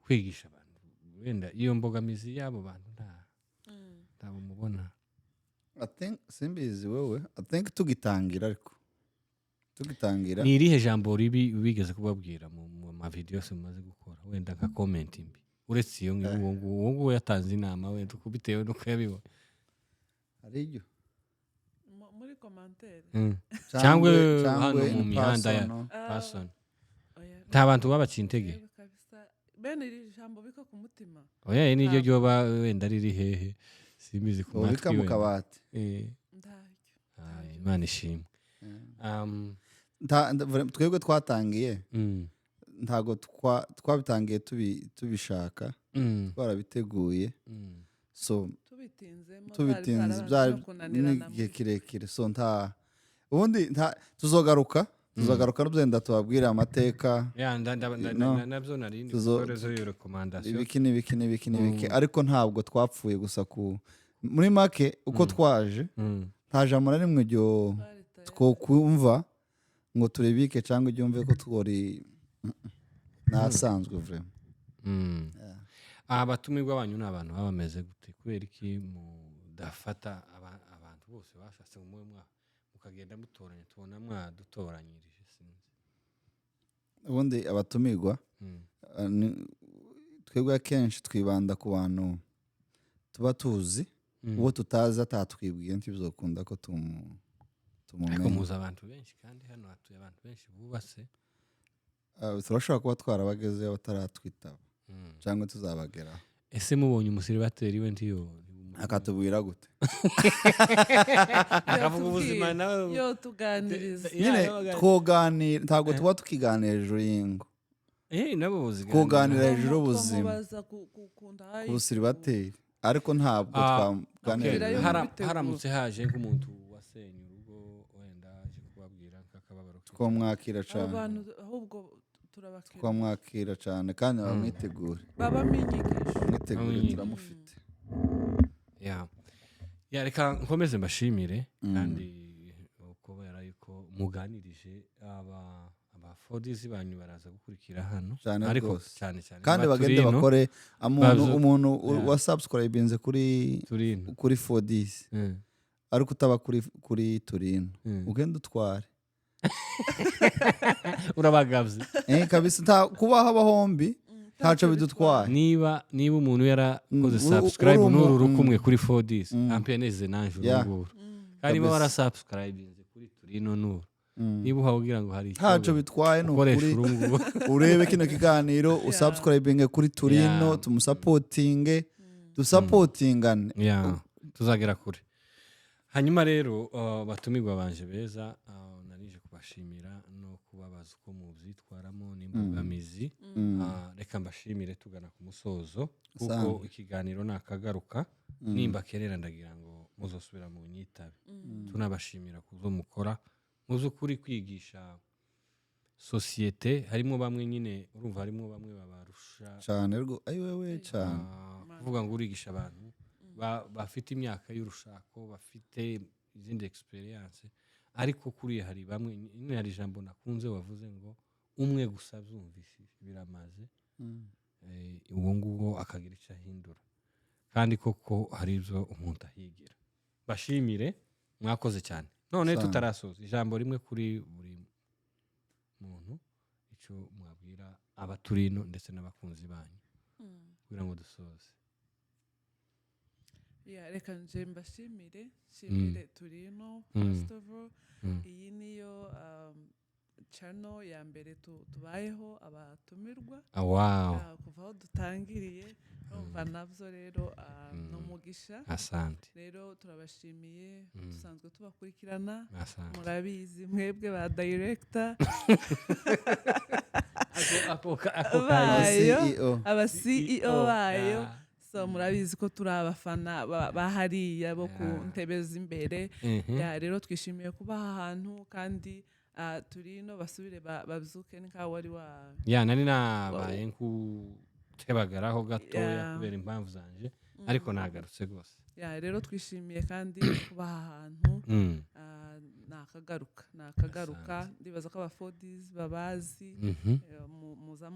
kwigisha abantu wenda iyo mbogamizi yabo bantu ntabwo mubona simbizi wewe I think tugitangira ariko ni irihe jambo ribi bigeze kubabwira mu mavideo yose mumaze gukora wenda nka comment mbi uretse iyo nguwo yatanze inama wenda kubitewe nuko yabibona ari ibyo muri commentaire cyangwa hano mu mihanda ya person nta bantu babacintege bene iri jambo bika ku mutima oya ni ryo ryoba wenda riri hehe simbizi ku matwi bika mu kabati Imana ishimwe twebwe twatangiye ntago twabitangiye tubishaka twarabiteguye so tubitinze byari n'igihe kirekire so ubundi tuzogaruka n'ubwenda tubabwira amateka nabyo nari nikorezo yo recommandation ibiki ariko ntabwo twapfuye gusa muri make uko twaje nta jambo na rimwe ryo twokumva ngo turebike cyangwa ibyumve ko twori nasanzwe vraiment abatumirwa banyu n'abantu babameze gute kubera iki mudafata abantu bose bashatse mu mwaka mukagenda mutoranya tubona mwadutoranyirije sinzi ubundi abatumirwa twebwe akenshi twibanda ku bantu tuba tuzi uwo tutazi atatwibwiye ntibizokunda ko ariko muzi abantu benshi kandi hano hatuye abantu benshi bubatse turashobora kuba twarabagezeho bataratwitaba cyangwa tuzabageraho ese mubonye umusiribateri we ntiyo akatubwira gute akavuga ubuzima nawe yo tuganiriza nyine twoganira ntabwo tuba tukiganira hejuru y'ingo nabo buziganira twoganira hejuru y'ubuzima ku busiribateri ariko ntabwo twaganira haramutse haje nk'umuntu wasenye urugo wenda aje kubabwira nk'akababaro twamwakira cyane abantu ahubwo turabakira twamwakira cyane kandi bamwitegure babamenyekesha turamufite reka nkomeze mbashimire kandi kubera yuko muganirije abafodizi banyu baraza gukurikira hano ariko cyane kandi bagende bakore umuntu wa subscribinze kuri fodizi ariko utaba kuri Turino ugenda utware urabagavye kabisa kuba haba hombi ntaco bidutwaye niba umuntu yarakoze subscribe n'uru rukumwe kuri fodizi ampeneze nanje uruguru kandi ba warasubscribinze kuri Turino n'uru niba uhawugira ngo hari ntaco bitwaye n'ukuri urebe kino kiganiro usubscribinge kuri Turino tumusapotinge dusapotingane tuzagera kure hanyuma rero batumirwa banje beza narije kubashimira no kubabaza uko mubyitwaramo n'imbogamizi. Reka mbashimire tugana ku musozo kuko ikiganiro nakagaruka nimba kerera ndagira ngo muzosubira mu nyitabe. Tunabashimira kuzo mukora muzo kuri kwigisha societe. Harimo bamwe nyine urumva harimo bamwe babarusha cyane wewe cyane kuvuga ngo urigisha abantu bafite imyaka y'urushako bafite izindi experience, ariko kuriya hari bamwe nyine hari ijambo nakunze wavuze ngo umwe gusa abyumvishije biramaze uwo nguwo akagira icyo ahindura, kandi koko hari ibyo umuntu ahigira. Bashimire, mwakoze cyane. None tutarasoza ijambo rimwe kuri buri muntu icyo mwabwira abaturino ndetse n'abakunzi banyu kugira ngo dusoze. Reka nje mbashimire Turino first of all. Iyi niyo channel ya mbere tubayeho abatumirwa kuva aho dutangiriye, urumva nabyo rero n'umugisha. Asante rero turabashimiye, dusanzwe tubakurikirana, murabizi mwebwe ba director aba CEO bayo, so murabizi ko turi abafana bahariya bo ku ntebe z'imbere. Rero twishimiye kuba ahantu, kandi Turino basubire babyuke nkaho wari nari nabaye nk'utebagaraho gatoya kubera impamvu zanje, ariko nagarutse rwose. Rero twishimiye kandi kuba ahantu nakagaruka. Ndibaza ko aba4Ds babazi, muza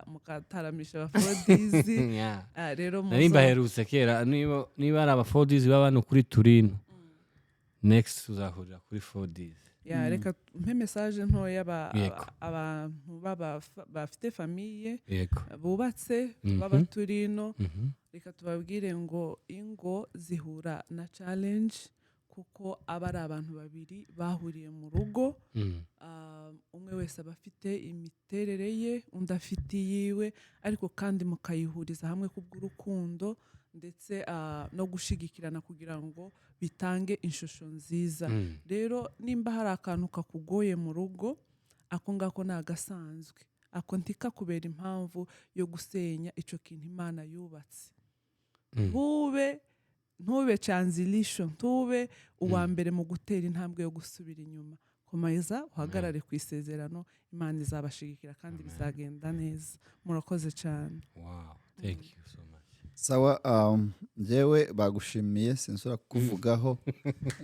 mukataramisha aba4Ds. Rero nari mbaherutse kera, niba ari aba4Ds baba no kuri Turino, next tuzahurira kuri 4Ds. Reka mpe message ntoya abantu bafite famiye bubatse baba Turino. Reka tubabwire ngo ingo zihura na challenge, kuko aba ari abantu babiri bahuriye mu rugo. Umwe wese aba afite imiterere ye, undi afite yiwe, ariko kandi mukayihuriza hamwe kubw'urukundo ndetse no gushigikirana kugira ngo bitange ishusho nziza. Rero nimba hari akantu kakugoye mu rugo, ako ngako nagasanzwe, ako ntikakubera impamvu yo gusenya ico kintu Imana yubatse. Ntube transition, ntube uwa mbere mu gutera intambwe yo gusubira inyuma. Komeza uhagarare ku isezerano, Imana izabashigikira kandi bizagenda neza. Murakoze cyane. Wow, thank you so much. Sawa, jewe bagushimiye sinsura kuvugaho.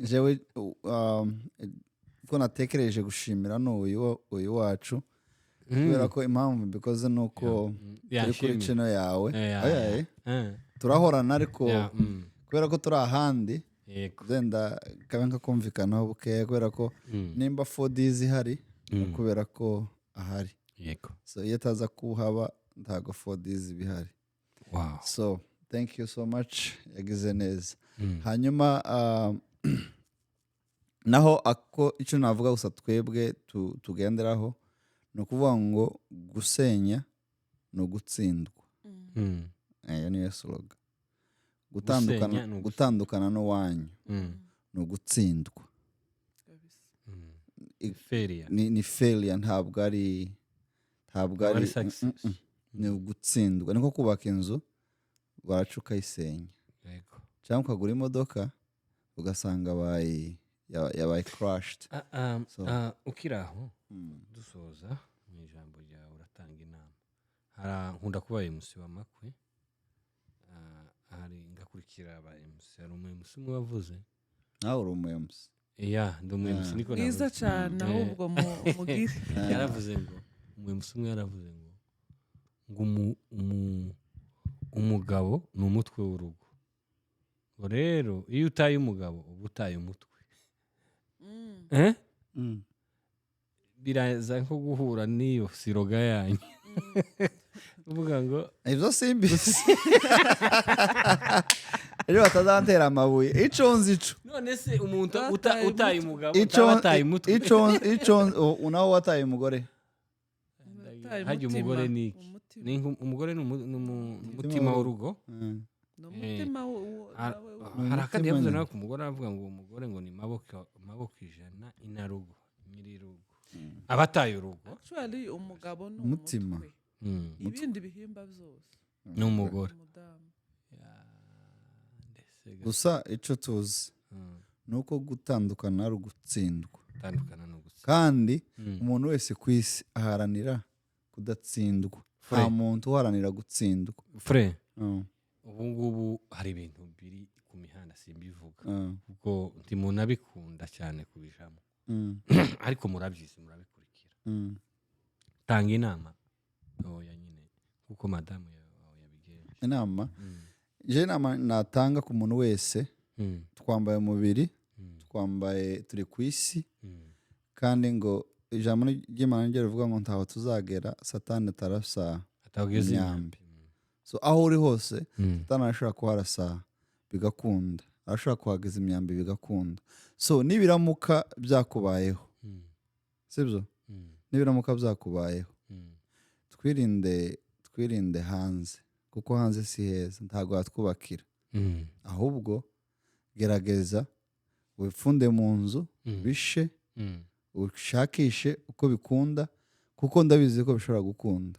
Jewe ko natekereje gushimira uyu wacu, kubera ko impamvu mbikoze nuko turi kuri channel yawe. Turahorana ariko kubera ko turi ahandi zenda kabenga kumvikanaho bukeya, kubera ko nimba 4Ds ihari kubera ko ahari. So iyo taza kuhaba ntago 4Ds bihari. Wow. So thank you so much, yagize neza. Hanyuma naho ako icyo navuga gusa twebwe tugenderaho ni ukuvuga ngo gusenya no gutsindwa. Iyo niyo slogan. Gutandukana n'uwanyu no gutsindwa. Ni failure, ntabwo ari ni ugutsindwa. Niko kubaka inzu wacu ukayisenya, cyangwa ukagura imodoka ugasanga yabaye crashed. Ukiraho dusoza mu ijambo ryawe uratanga inama. Nkunda kuba MC w'amakwe, hari ngakurikira aba MC. Hari MC umwe wavuze nawe uri MC. Ndi MC niko navuze. Niza cyane ahubwo mugire. Yaravuze ngo MC umwe yaravuze ngo umugabo ni umutwe w'urugo. Ngo rero iyo utaye umugabo uba utaye umutwe. Biraza nko guhura n'iyo siroga yanyu. Uvuga ngo ibyo simbisi. Ejo batazantera amabuye. None se umuntu utaye umugabo utataye umutwe. Unaho wataye umugore. Hajya umugore ni iki? Umugore ni umutima w'urugo. Hari akandi yavuze nawe ku mugore, avuga ngo umugore ngo ni maboko ijana inarugo. nyirirugo abataye urugo actually umugabo ni Umutima. umutwe Mm. ibindi bihimba byose n'umugore umudamu. gusa icyo tuzi ni uko gutandukana ari ugutsindwa gutandukana no gusa kandi umuntu wese ku isi aharanira kudatsindwa nta muntu uharanira gutsindwa frere Mm, ubu ngubu hari ibintu biri ku mihanda simbivuga mm, kuko ndi muntu abikunda cyane kubijamo mm, ariko murabyizi murabikurikira mm. tanga inama oya nyine kuko madamu yawe yabigenje inama je inama natanga ku muntu wese twambaye umubiri twambaye turi ku isi kandi ngo ijambo ry'Imana ryo rivuga ngo ntaho tuzagera satani atarasa atawugeze imyambi so aho uri hose satani arashobora kuharasa bigakunda arashobora kuhageza imyambi bigakunda so nibiramuka byakubayeho sibyo nibiramuka byakubayeho twirinde hanze kuko hanze si heza ntabwo hatwubakira ahubwo gerageza wipfunde mu nzu bishe ushakishe uko bikunda kuko ndabizi ko bishobora gukunda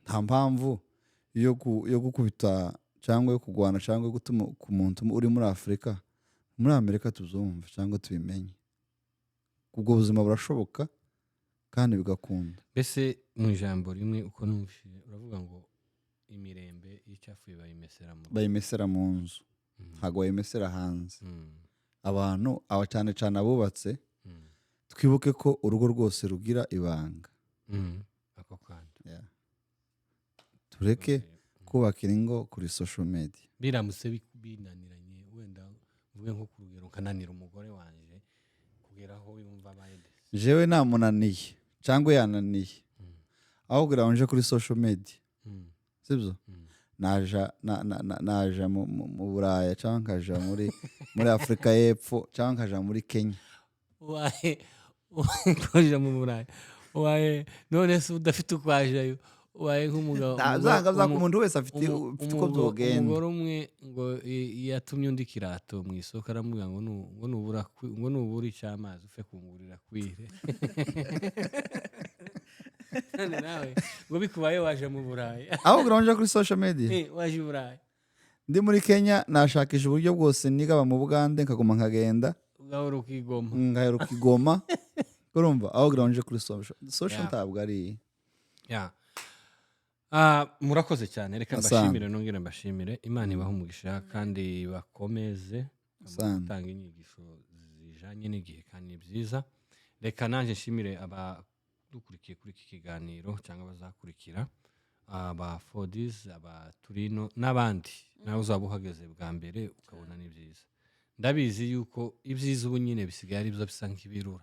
nta mpamvu yo gukubita cyangwa yo kurwana cyangwa yo gutuma ku muntu uri muri Afurika muri Amerika tuzumva cyangwa tubimenye ubwo buzima burashoboka kandi bigakunda. Mbese mu ijambo rimwe uko numvise uravuga ngo imirembe y'icyafuye bayimesera mu nzu ntabwo bayimesera hanze. Abantu aba cyane cyane abubatse twibuke ko urugo rwose rugira ibanga. Ako kandi tureke kubakira ingo kuri social media. Biramutse binaniranye wenda mvuge nko ku rugero kananira umugore wanjye kugera aho yumva abaye jewe namunaniye cyangwa yananiye aho kugira ngo nje kuri social media sibyo naja mu Buraya cyangwa nkaja muri Afurika y'Epfo cyangwa nkaja muri Kenya. Koja mu Buraya none se udafite ukwajayo waye nk'umugabo zanga umuntu wese afite uko byogenda. Umugore umwe ngo yatumye undi kirato mu isoko aramubwira ngo nubura icy'amazi ufe kungurira kwire. Nawe ngo bikubaye waje mu Buraya aho granje kuri social media waje i Buraya. Ndi muri Kenya nashakisha uburyo bwose nigaba mu Bugande nkaguma nkagenda ugahora ukigoma ngahera ukigoma urumva aho granje kuri social ntabwo ari murakoze cyane reka mbashimire nongere mbashimire Imana ibaha umugisha kandi bakomeze gutanga inyigisho zijanye n'igihe kandi byiza. Reka nanje nshimire abadukurikiye kuri iki kiganiro cyangwa bazakurikira aba Fodis aba Turino n'abandi nawe uzaba uhageze bwa mbere ukabona ni byiza. Ndabizi yuko ibyiza ubu nyine bisigaye ari byo bisa nk'ibirura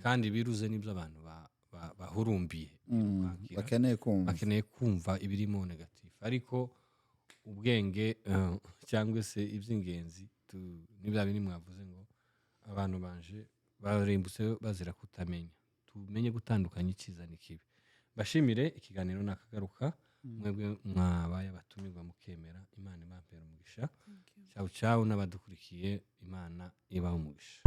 kandi biruze nibyo abantu bahurumbiye bakeneye kumva ibirimo negative ariko ubwenge cyangwa se iby'ingenzi nibya bindi mwavuze ngo abantu banje barimbutse bazira kutamenya tumenye gutandukanya icyiza n'ikibi. Bashimire ikiganiro nakagaruka mwebwe mwabaye abatumirwa mukemera. Imana ibampera umugisha. Ciao ciao n'abadukurikiye Imana ibaha umugisha.